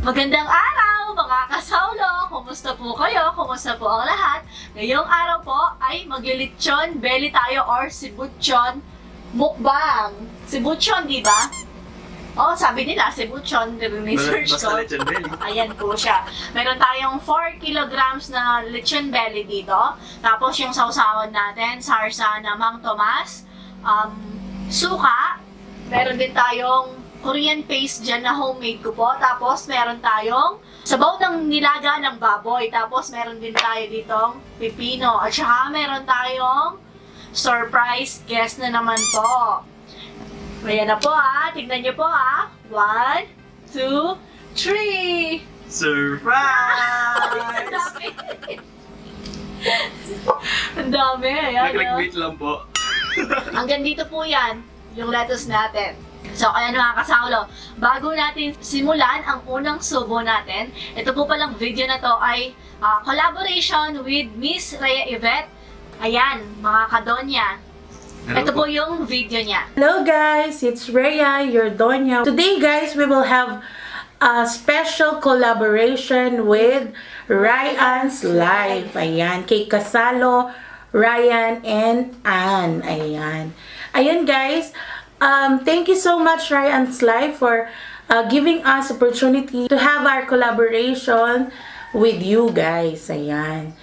Magandang araw mga kasawlo! Kumusta po kayo? Kumusta po ang lahat? Ngayong araw po ay maglilitsyon belly tayo or sibutyon mukbang. Sibutyon, di ba? Oh, sabi nila, sibutyon, research ko. Basta lechon belly. Ayan po siya. Meron tayong 4 kilograms na lechon belly dito. Tapos yung sausawan natin, sarsa na Mang Tomas, suka. Meron din tayong Korean paste dyan na homemade ko po. Tapos meron tayong sabaw ng nilaga ng baboy. Tapos meron din tayo ditong pipino. At saka meron tayong surprise guest na naman po. Ayan na po ha. Tignan nyo po ha. 1, 2, 3! Surprise! Ang dami. Ang dami. Ayan. Nag-clickbait lang po. Hanggang dito po yan, yung lettuce natin. So, kaya mga kasawlo, bago natin simulan ang unang subo natin, ito po palang video na to ay collaboration with Miss Rhea Yvette. Ayan, mga kadonya. Ito po yung video niya. Hello guys, it's Rhea, your Donya. Today guys, we will have a special collaboration with Ryan's Life. Ayan, kay Kasalo, Ryan, and Ann. Ayan. Ayan guys, thank you so much Ryan's Life for giving us opportunity to have our collaboration with you guys. Ayan.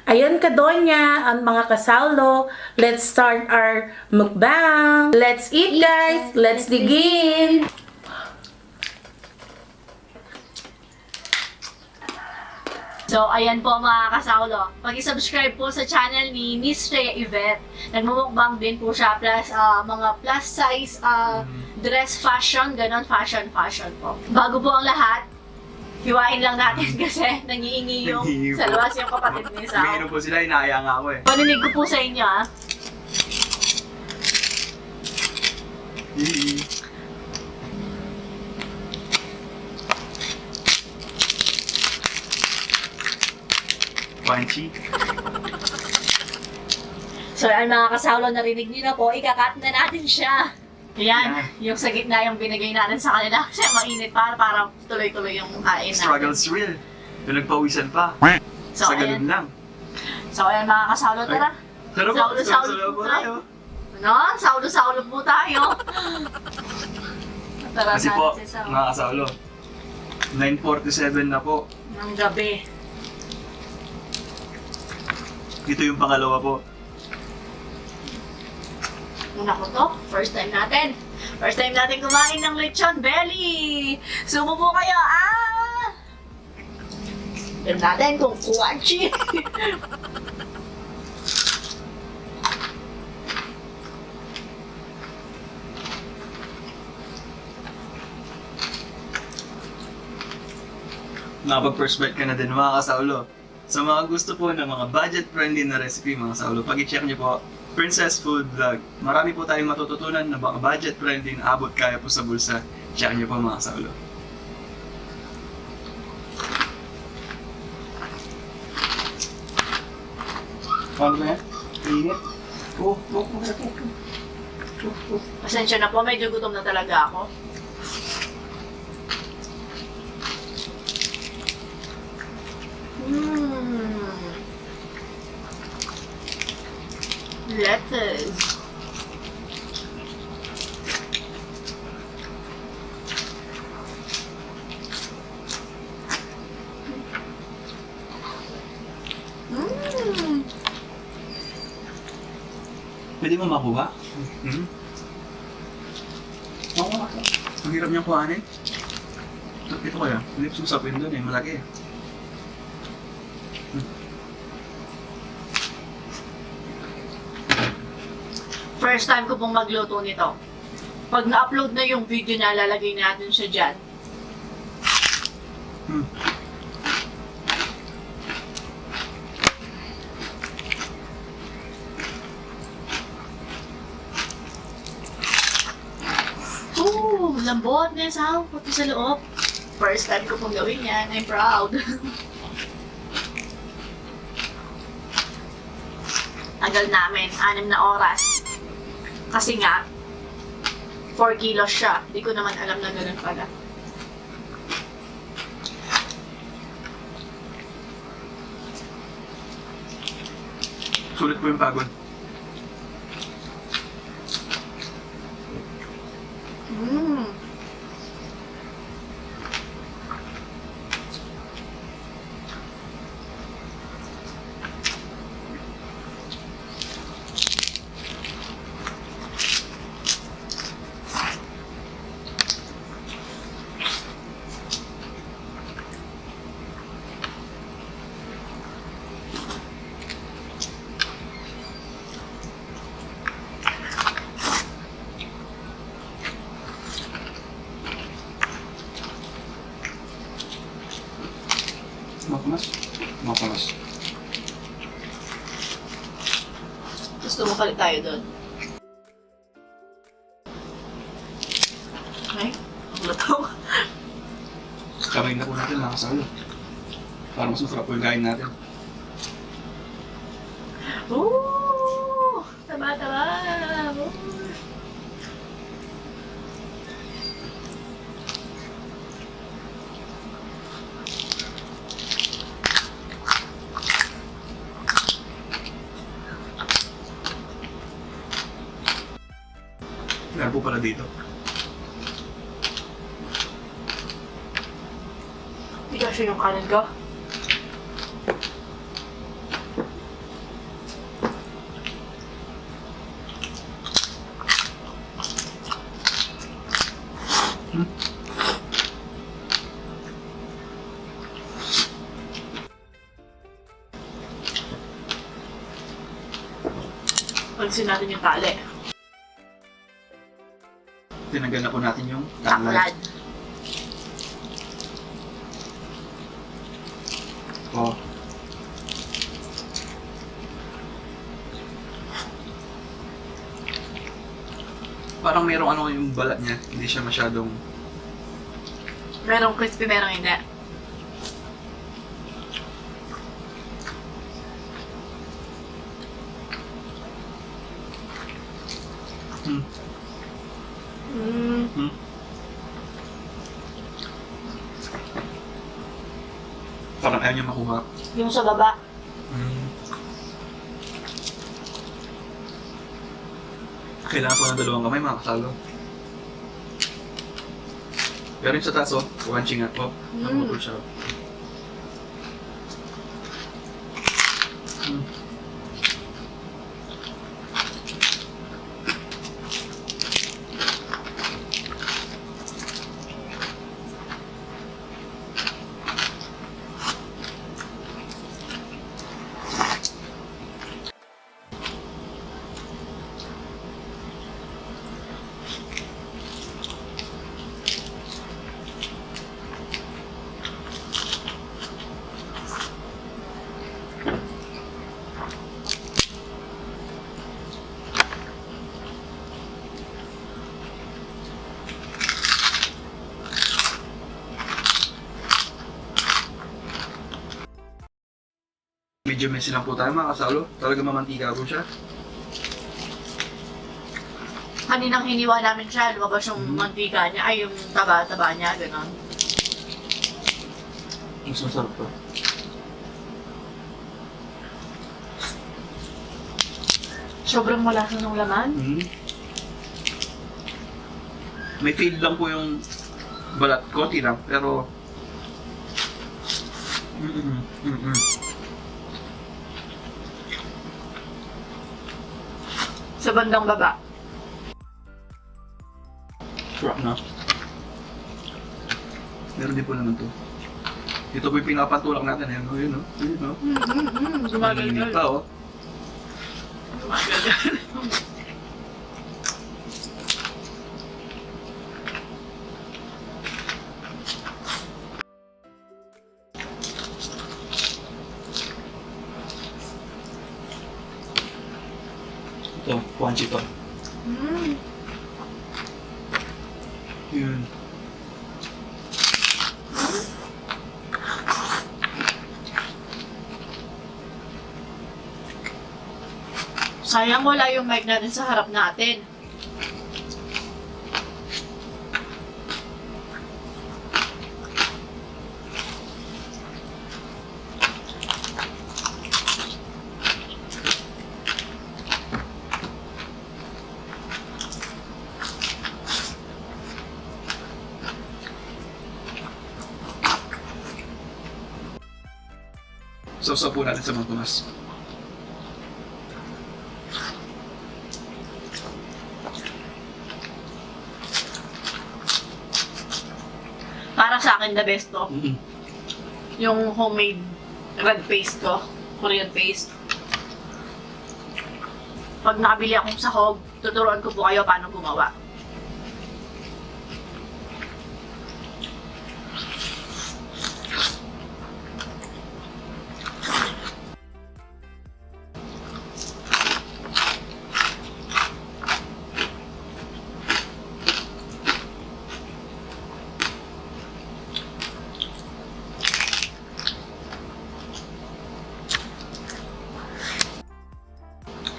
Ayan kadonya, ang mga kasalo, let's start our mukbang. Let's eat guys, let's dig in. So, ayan po mga kasawlo. Pag-subscribe po sa channel ni Miss Rhea Yvette. Nagmumukbang din po siya plus mga plus size dress fashion, ganon fashion po. Bago po ang lahat, hiwain lang natin kasi nangiingi yung Nangiingi sa po. labas yung kapatid ni Sao. Umiinom po sila, inaaya nga ako eh. Paninig ko po sa inyo ah. Punchy. So, ay mga kasawlo, narinig niyo na po, ikakat na natin siya. Ayan, yung sa gitna yung binigay natin sa kanila kasi mainit para tuloy-tuloy yung kain natin. Struggle's real. Yung nagpawisan pa. So, Sa ganun ayan. lang. So, ayan mga kasawlo, tara. Pero po, Saulo-saulo saulo po po tayo. Ano? Saulo-saulo po tayo. Tara Kasi po, natin si Sao. mga kasaulo, 9:47 na po. Ng gabi. Ito yung pangalawa po. Una ko to, first time natin. First time natin kumain ng lechon belly. Sumo po kayo, ah! Tignan natin kung crunchy. Nakapag-first bite ka na din mga kasaulo. Sa mga gusto po ng mga budget-friendly na recipe mga kasaulo, pag-i-check nyo po, Princess Food Vlog. Marami po tayong matututunan na mga budget-friendly na abot kaya po sa bulsa. Check nyo po mga kasaulo. Paano na yan? Init? Pasensya na po, medyo gutom na talaga ako. Lettuce. Pwede mo makuha? Oo, ang hirap niyang kuhanin. Ito kaya, hindi ko susapin doon eh, malaki eh. First time ko pong magluto nito. Pag na-upload na yung video na, lalagay natin siya dyan. Lambot na sa pati sa loob. First time ko pong gawin yan. I'm proud. Tagal namin, 6 na oras. Kasi nga, 4 kilos siya. Hindi ko naman alam na ganun pala. Sulit po yung pagod. Mm. Mapamas. Mapamas. Gusto mo palit tayo doon? Ay, ang lutaw. Kamay na po natin mga kasalo. Para mas masarap po yung kain natin. Ooh! Taba-taba! Ooh. Meron po pala dito. Hindi kasi yung kanan ko. Pagsin natin yung tali. Tinanggal na po natin yung Taklad. Oh. Parang merong ano yung balat niya. Hindi siya masyadong... Merong crispy, merong hindi. Hmm. Mm. Hmm. Parang ayaw niya makuha. Yung sa baba. Hmm. Kailangan po ng dalawang kamay mga kasalo. Pero yung sa taas, oh, crunchy nga po. Namutol siya. Hmm. Medyo messy lang po tayo mga kasalo. Talaga mamantika po siya. Kaninang hiniwa namin siya, lumabas yung mantika niya, ay yung taba-taba niya, gano'n. Mas masarap to. Sobrang malasa ng laman. Hmm. May feel lang po yung balat. Konti lang, pero... Sa bandang baba. Sarap na. Meron din po naman to. Ito po yung pinapatulak natin. Ayan, oh, yun, oh. Yun, oh. Gumagal-gal. Mainit pa, oh. Gumagal-gal. Ito, crunchy to. Yun. Sayang wala yung mic natin sa harap natin. sausaw po natin sa Mang Tomas. Para sa akin, the best to. Mm-hmm. Yung homemade red paste ko. Korean paste. Pag nakabili akong sahog, tuturuan ko po kayo paano gumawa.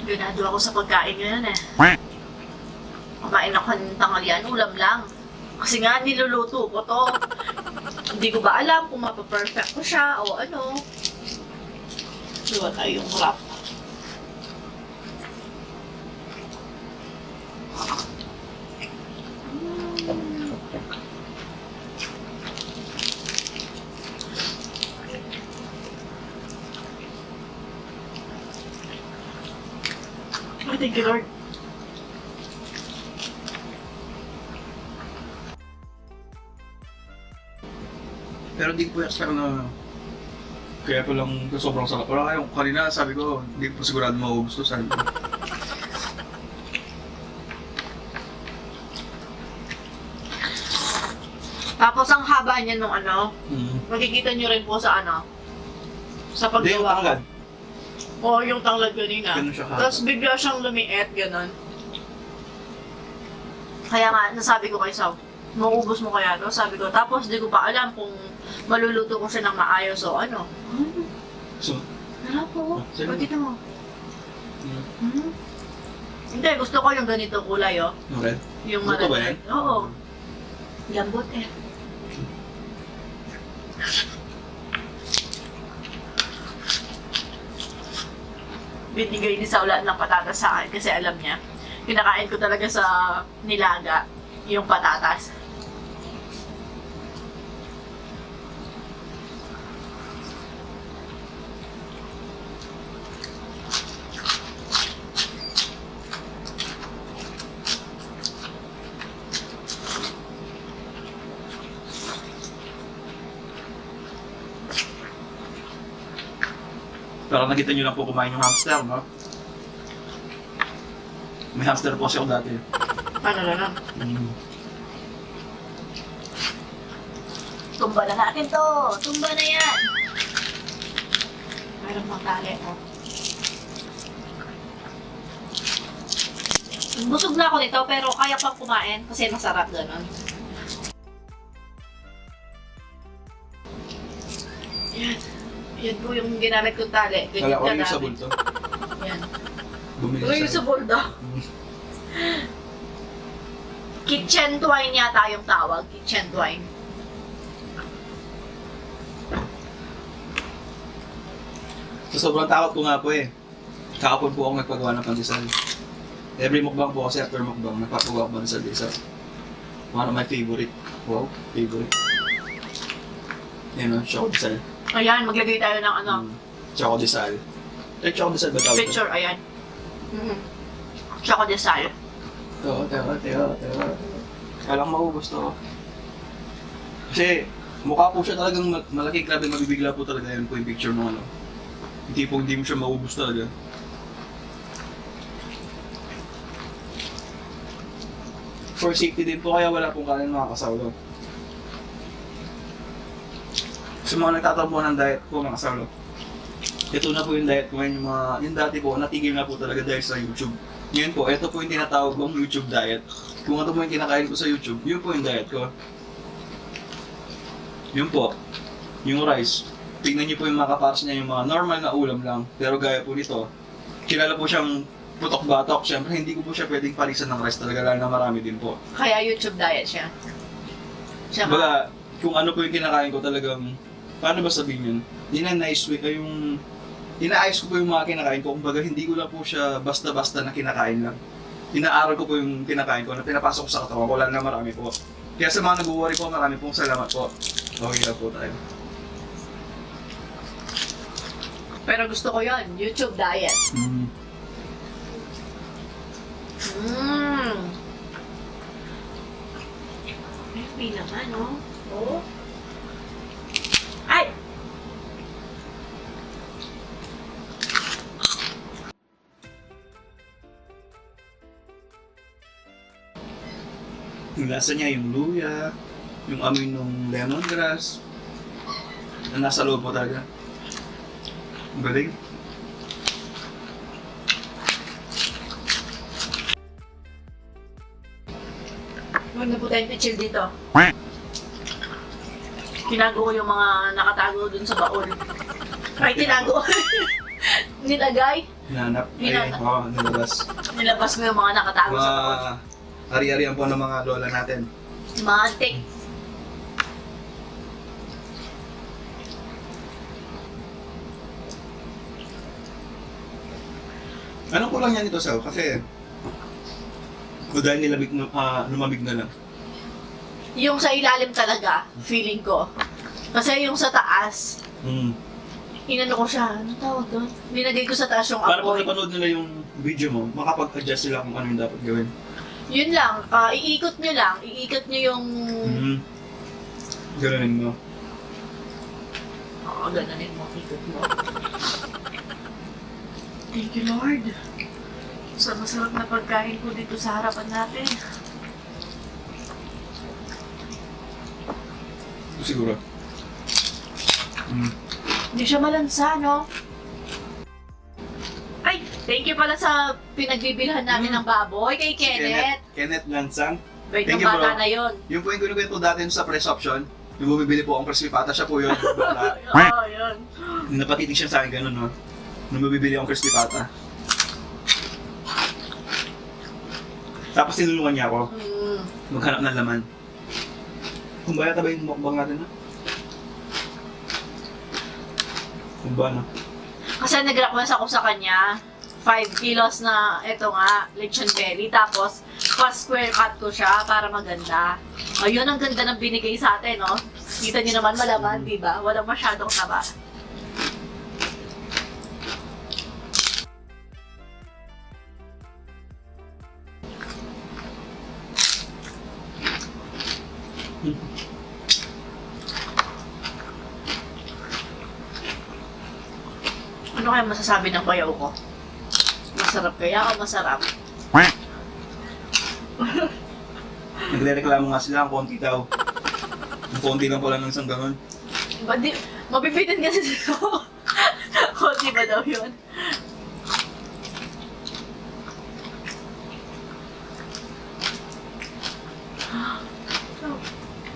Ganado ako sa pagkain ngayon eh. Kumain ako ng tanghalian, ulam lang. Kasi nga, niluluto ko to. Hindi ko ba alam kung mapaperfect ko siya o ano. Diba tayo yung wrap. Oh, thank you, Lord. Pero hindi ko po expect na kaya pa lang sobrang sarap. Wala kayong kanina sabi ko, hindi po sigurado maubos to, sabi ko. Tapos ang haba niya nung ano, Mm. makikita nyo rin po sa ano, sa Hindi yung paggawa. tanglad. Oo, yung tanglad kanina. Ganun siya haba. Tapos bigla siyang lumiit, gano'n. Kaya nga, nasabi ko kay Saw, maubos mo kaya to? Sabi ko, tapos di ko pa alam kung maluluto ko siya ng maayos o ano. So, Wala po. Sige. Pagkita mo. mm. Hmm? Hindi, gusto ko yung ganito kulay, oh. Okay. Yung Luto ba malalagay. yan? Oo. Lambot eh. Binigay ni Saulat ng patatas sa akin kasi alam niya. Kinakain ko talaga sa nilaga yung patatas. Parang nakita nyo lang po kumain yung hamster, no? May hamster po kasi ako dati. Paano na lang? Mm. Tumba na natin to! Tumba na yan! Meron pang tali, oh. Busog na ako nito pero kaya pang kumain kasi masarap ganun. Yan. Yan po yung ginamit kong tali. Ganyan Kala ko yung sa kadami. bulto. Yan. Bumili Uy, yung sa bulda. Kitchen twine yata yung tawag. Kitchen twine. So, sobrang takot ko nga po eh. Kakapon po ako nagpagawa ng pandesal. Every mukbang po kasi after mukbang, nagpapagawa ako pandesal isa. One of my favorite. Wow, favorite. Yan o, choco desal. Ayan, maglagay tayo ng ano. Choco desal. Eh, choco desal ba tawag? Picture, ayan. Choco de sal. Teo. Kailang maubos to. Kasi, mukha po siya talagang malaki, grabe mabibigla po talaga yan po yung picture mo ano. Hindi po hindi mo siya maubos talaga. For safety din po kaya wala pong kanin mga kasawlo. Sa mga nagtatampo ng diet po mga kasawlo. Ito na po yung diet ko ngayon, yung dati po, natigil na po talaga dahil sa YouTube. Ngayon po, ito po yung tinatawag kong YouTube diet. Kung ano po yung kinakain ko sa YouTube, yun po yung diet ko. Yun po, yung rice. Tingnan niyo po yung mga kapares niya, yung mga normal na ulam lang. Pero gaya po nito, kilala po siyang putok-batok. Siyempre, hindi ko po siya pwedeng parisan ng rice talaga, lalo na marami din po. Kaya YouTube diet siya. Siya Baga, kung ano po yung kinakain ko talagang, paano ba sabihin yun? Ina-nice way, yung inaayos ko po yung mga kinakain ko. Kumbaga, hindi ko lang po siya basta-basta na kinakain lang. Inaaral ko po yung kinakain ko na pinapasok ko sa katawan ko, lalo na marami po. Kaya sa mga nag-worry po, marami pong salamat po. Okay lang po tayo. Pero gusto ko yon YouTube diet. May naman, no? Oh. Ay! Yung lasa niya, yung luya, yung amoy ng lemongrass, na nasa loob mo talaga. Ang galing. Huwag na po tayong pichil dito. Tinago ko yung mga nakatago dun sa baon. Ay, tinago. Nilagay. Hinanap. Hinanap. Oo, nilabas. Nilabas ko yung mga nakatago sa baon. Mga ari-arian po ng mga lola natin. Mga antik. Anong kulang yan ito, Sao? Kasi, o dahil nilamig na, lumamig na lang. Yung sa ilalim talaga, feeling ko. Kasi yung sa taas, inano ko siya, ano tawag doon? Nilagay ko sa taas yung Para pag apoy. napanood nila yung video mo, makapag-adjust sila kung ano yung dapat gawin. Yun lang, iikot nyo yung... Ganunin mo. Oo, ganonin mo, ikot mo. Thank you, Lord. Sa masarap na pagkain ko dito sa harapan natin. Siguro. Hindi siya malansa, no? Ay, thank you pala sa pinagbibilhan namin ng baboy kay Kenneth. Kenneth Lansang. Bait Thank ng you, bata bro. na yun. Yung po yung kinukwento dati sa press option, yung bumibili po akong crispy pata, siya po yun. Bakla. Oo, yun. Napatitig siya sa akin ganun, no? Nung bumibili akong crispy pata. Tapos tinulungan niya ako maghanap ng laman. Kung ba yata ba yung mukbang natin, no? Kung ba, no? Kasi nag-request ako sa kanya, 5 kilos na ito nga, lechon belly. Tapos, pa-square cut ko siya para maganda. Ayun, ang ganda ng binigay sa atin, no? Kita niyo naman malaman, di ba? Walang masyadong taba. Ano kaya masasabi ng bayaw ko? Masarap kaya o masarap? Nagre-reklamo nga sila ang konti daw. Ang konti lang pala ng isang ganun. Mabibitin kasi sila. Konti ba daw yun?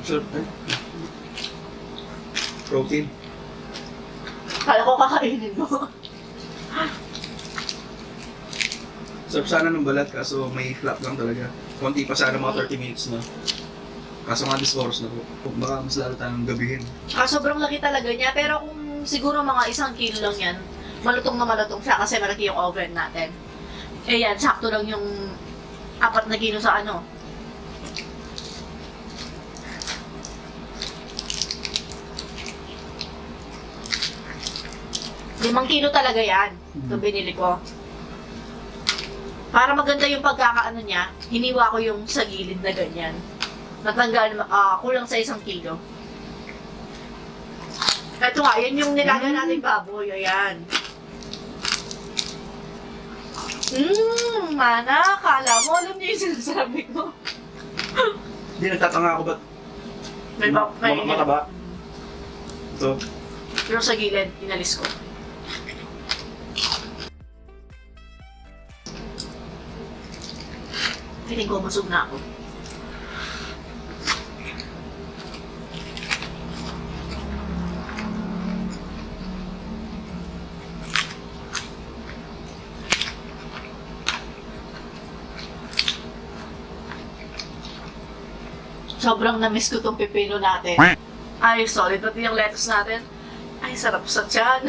Sarap eh. Protein. Kala ko kakainin mo. Sarap sana ng balat kaso may flap lang talaga. Konti pa sana mga 30 minutes na. Kaso nga this oras na po. Baka mas lalo tayong gabihin. Sobrang laki talaga niya. Pero kung siguro mga 1 kilo lang yan, malutong na malutong siya kasi malaki yung oven natin. Eh yan, sakto lang yung 4 na kilo sa ano. Limang kilo talaga yan. Ito binili ko. Para maganda yung pagkakaano niya, hiniwa ko yung sa gilid na ganyan. Natanggal, kulang sa 1 kilo. Ito nga, yan yung nilaga natin baboy. Ayan. Mana, kala mo, alam niyo yung sinasabi ko. Hindi, nagtatanga ako ba't May mataba? Ito. Pero sa gilid, inalis ko. Feeling ko, masog na ako. Sobrang na-miss ko tong pepino natin. Ay, solid. Pati yung lettuce natin. Ay, sarap sa tiyan.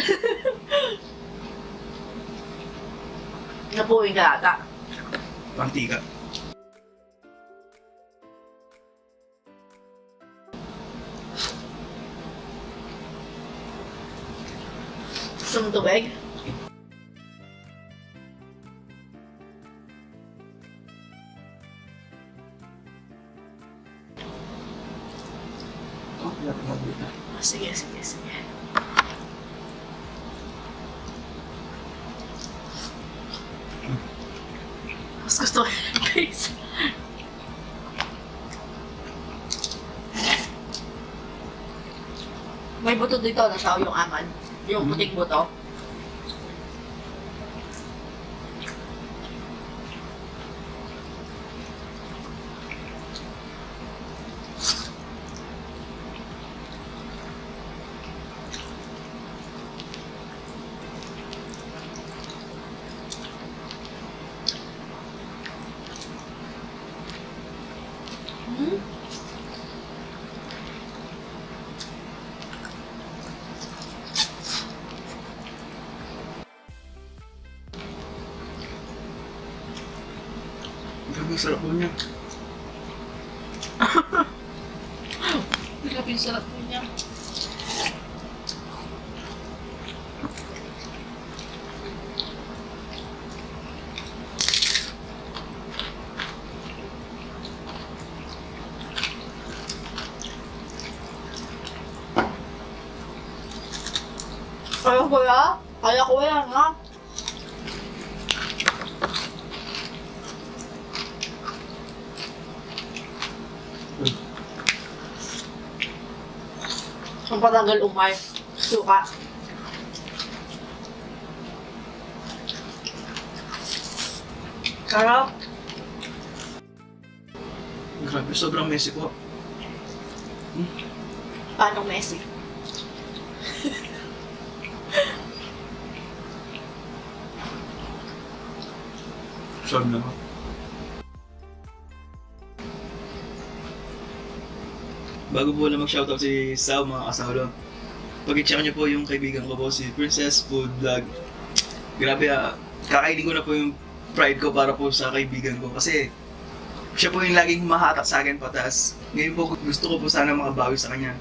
Napuwing ka ata. Pantika. Gusto mong tubig? Sige, sige, sige. Mas gusto ko yan, guys. May buto dito, nasaw yung aman. Yung puting buto. Hmm? Grabe, sarap po niya. Grabe yung sarap po niya. Kaya ko ya? Kaya ko yan, ha? Ang patanggal umay. Suka. Sarap. Grabe, sobrang messy po. Paano messy? Sarap na po. Bago po wala mag-shoutout si Sao, mga kasaulo, pag-check niyo po yung kaibigan ko po, si Princess Food Vlog. Grabe, kakainin ko na po yung pride ko para po sa kaibigan ko kasi siya po yung laging mahatak sa akin patas. Ngayon po gusto ko po sana makabawi sa kanya.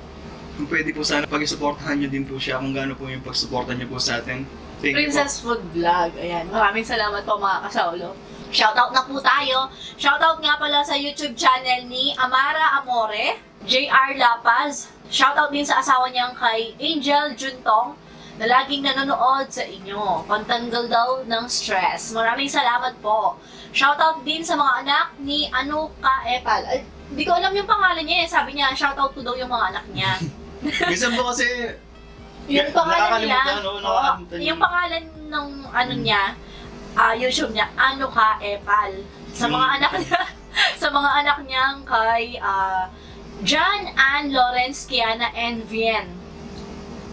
Kung pwede po sana pag-suportahan niyo din po siya kung gaano po yung pag-suporta niyo po sa atin. Thank you po. Princess Food Vlog. Ayan. Maraming salamat po mga kasaulo. Shoutout na po tayo. Shoutout nga pala sa YouTube channel ni Amara Amore, JR Lapaz. Shoutout din sa asawa niyang kay Angel Juntong na laging nanonood sa inyo. Pantanggal daw ng stress. Maraming salamat po. Shoutout din sa mga anak ni Anuka Epal. Ay, hindi ko alam yung pangalan niya eh. Sabi niya, shoutout ko daw yung mga anak niya. Minsan po kasi Yung pangalan nila, nakakalimutan, oo, nakakalimutan yung pangalan ng ano niya, YouTube niya, Anuka Epal. Sa mga anak niya, sa mga anak niyang kay John, Ann, Lawrence, Kiana, and Vien.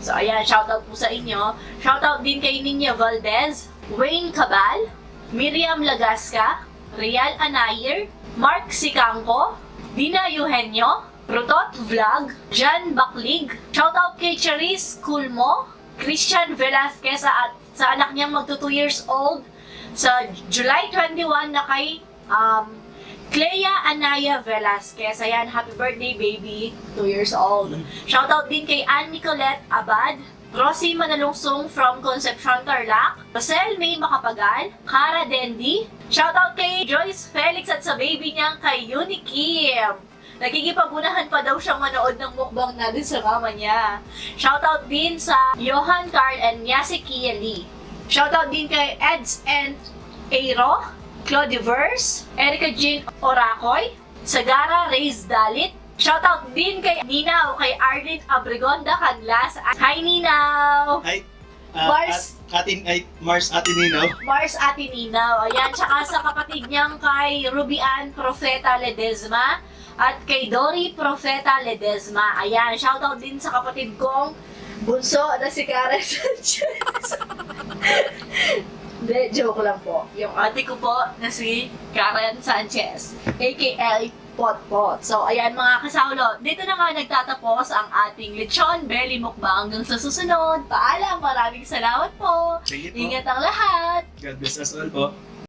So ayan, shoutout po sa inyo. Shoutout din kay Ninya Valdez, Wayne Cabal, Miriam Lagasca, Real Anayer, Mark Sicangco, Dina Eugenio, Rutot Vlog, Jan Baklig. Shoutout kay Charis Culmo, Christian Velasquez at sa anak niyang magto 2 years old sa July 21 na kay Clea Anaya Velasquez. Ayan, happy birthday baby, 2 years old. Shoutout din kay Ann Nicolette Abad, Rosie Manalungsong from Concepcion Tarlac, Rosel May Macapagal, Cara Dendi. Shoutout kay Joyce Felix at sa baby niyang kay Yuni Kim. Nagigipagunahan pa daw siyang manood ng mukbang natin sa mama niya. Shoutout din sa Johan Carl and Yasi Kia Lee. Shoutout din kay Eds and Airo, Claudia Verse, Erica Jean Oracoy, Sagara Reyes Dalit. Shoutout din kay Ninaw, kay Arlene Abregonda Canlas. Hi Ninaw! Hi, Mars. Mars Atinino. Mars Atininaw. Ayan, tsaka sa kapatid niyang kay Rubian Profeta Ledesma at kay Dory Profeta Ledesma. Ayan, shoutout din sa kapatid kong bunso na si Karen Sanchez. Hindi, joke lang po. Yung ate ko po na si Karen Sanchez, aka Potpot. So, ayan mga kasaulo, dito na nga nagtatapos ang ating Lechon Belly Mukbang. Hanggang sa susunod, paalam, maraming salamat po. Thank you po. Ingat ang lahat. God bless us all po.